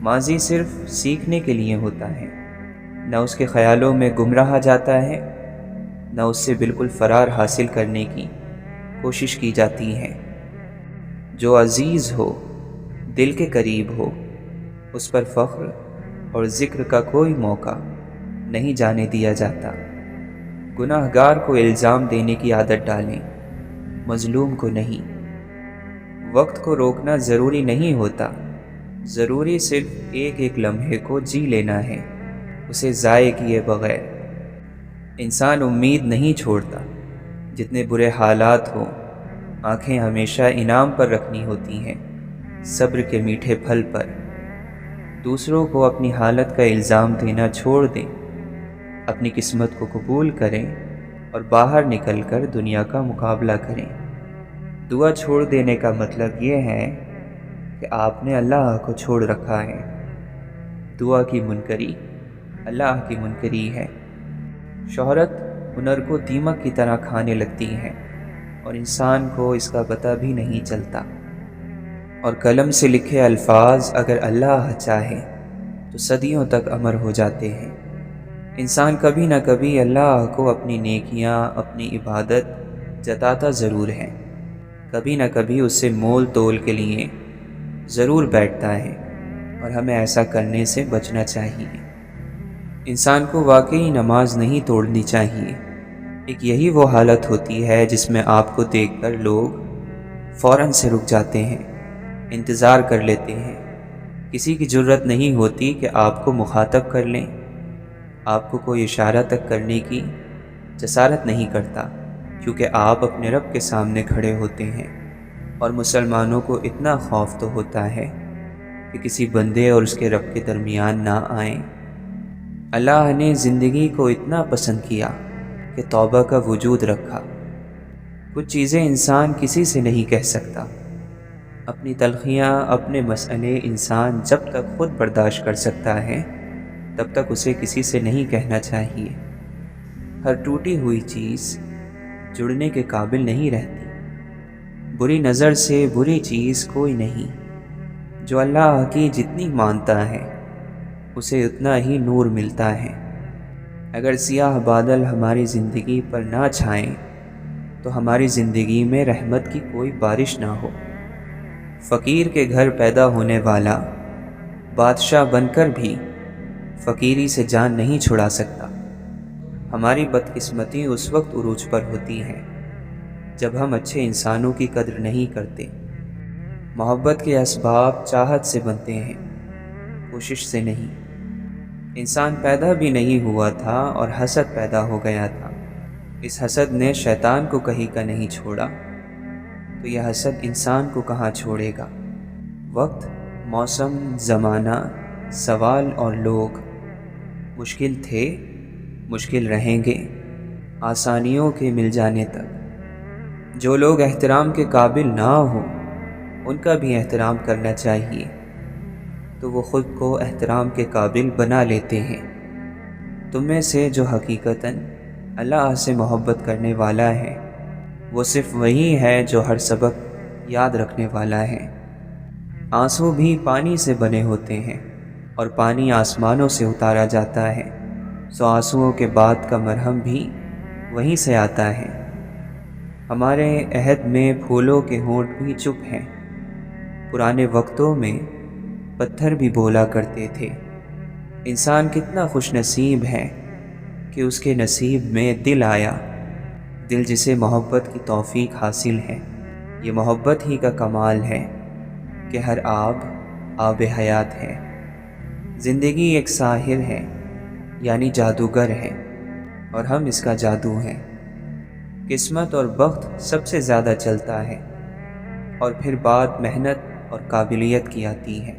ماضی صرف سیکھنے کے لیے ہوتا ہے، نہ اس کے خیالوں میں گم رہا جاتا ہے، نہ اس سے بالکل فرار حاصل کرنے کی کوشش کی جاتی ہے۔ جو عزیز ہو، دل کے قریب ہو، اس پر فخر اور ذکر کا کوئی موقع نہیں جانے دیا جاتا۔ گناہ گار کو الزام دینے کی عادت ڈالیں، مظلوم کو نہیں۔ وقت کو روکنا ضروری نہیں ہوتا، ضروری صرف ایک ایک لمحے کو جی لینا ہے، اسے ضائع کیے بغیر۔ انسان امید نہیں چھوڑتا، جتنے برے حالات ہوں آنکھیں ہمیشہ انعام پر رکھنی ہوتی ہیں، صبر کے میٹھے پھل پر۔ دوسروں کو اپنی حالت کا الزام دینا چھوڑ دیں، اپنی قسمت کو قبول کریں اور باہر نکل کر دنیا کا مقابلہ کریں۔ دعا چھوڑ دینے کا مطلب یہ ہے کہ آپ نے اللہ کو چھوڑ رکھا ہے۔ دعا کی منکری اللہ کی منکری ہے۔ شہرت ہنر کو دیمک کی طرح کھانے لگتی ہے اور انسان کو اس کا پتہ بھی نہیں چلتا۔ اور قلم سے لکھے الفاظ اگر اللہ چاہے تو صدیوں تک امر ہو جاتے ہیں۔ انسان کبھی نہ کبھی اللہ کو اپنی نیکیاں، اپنی عبادت جتاتا ضرور ہے۔ کبھی نہ کبھی اس سے مول تول کے لیے ضرور بیٹھتا ہے، اور ہمیں ایسا کرنے سے بچنا چاہیے۔ انسان کو واقعی نماز نہیں توڑنی چاہیے۔ ایک یہی وہ حالت ہوتی ہے جس میں آپ کو دیکھ کر لوگ فوراً سے رک جاتے ہیں، انتظار کر لیتے ہیں۔ کسی کی جرت نہیں ہوتی کہ آپ کو مخاطب کر لیں، آپ کو کوئی اشارہ تک کرنے کی جسارت نہیں کرتا، کیونکہ آپ اپنے رب کے سامنے کھڑے ہوتے ہیں۔ اور مسلمانوں کو اتنا خوف تو ہوتا ہے کہ کسی بندے اور اس کے رب کے درمیان نہ آئیں۔ اللہ نے زندگی کو اتنا پسند کیا کہ توبہ کا وجود رکھا۔ کچھ چیزیں انسان کسی سے نہیں کہہ سکتا۔ اپنی تلخیاں، اپنے مسئلے انسان جب تک خود برداشت کر سکتا ہے تب تک اسے کسی سے نہیں کہنا چاہیے۔ ہر ٹوٹی ہوئی چیز جڑنے کے قابل نہیں رہتی۔ بری نظر سے بری چیز کوئی نہیں۔ جو اللہ کی جتنی مانتا ہے اسے اتنا ہی نور ملتا ہے۔ اگر سیاہ بادل ہماری زندگی پر نہ چھائیں تو ہماری زندگی میں رحمت کی کوئی بارش نہ ہو۔ فقیر کے گھر پیدا ہونے والا بادشاہ بن کر بھی فقیری سے جان نہیں چھڑا سکتا۔ ہماری بدقسمتی اس وقت عروج پر ہوتی ہے جب ہم اچھے انسانوں کی قدر نہیں کرتے۔ محبت کے اسباب چاہت سے بنتے ہیں، کوشش سے نہیں۔ انسان پیدا بھی نہیں ہوا تھا اور حسد پیدا ہو گیا تھا۔ اس حسد نے شیطان کو کہیں کا نہیں چھوڑا، تو یہ حسد انسان کو کہاں چھوڑے گا؟ وقت، موسم، زمانہ، سوال اور لوگ مشکل تھے، مشکل رہیں گے، آسانیوں کے مل جانے تک۔ جو لوگ احترام کے قابل نہ ہوں ان کا بھی احترام کرنا چاہیے، تو وہ خود کو احترام کے قابل بنا لیتے ہیں۔ تم میں سے جو حقیقتاً اللہ سے محبت کرنے والا ہے وہ صرف وہی ہے جو ہر سبق یاد رکھنے والا ہے۔ آنسو بھی پانی سے بنے ہوتے ہیں اور پانی آسمانوں سے اتارا جاتا ہے، سو آنسوؤں کے بعد کا مرہم بھی وہیں سے آتا ہے۔ ہمارے عہد میں پھولوں کے ہونٹ بھی چپ ہیں۔ پرانے وقتوں میں پتھر بھی بولا کرتے تھے۔ انسان کتنا خوش نصیب ہے کہ اس کے نصیب میں دل آیا، دل جسے محبت کی توفیق حاصل ہے۔ یہ محبت ہی کا کمال ہے کہ ہر آب حیات ہے۔ زندگی ایک ساحر ہے، یعنی جادوگر ہے، اور ہم اس کا جادو ہیں۔ قسمت اور بخت سب سے زیادہ چلتا ہے، اور پھر بات محنت اور قابلیت کی آتی ہے۔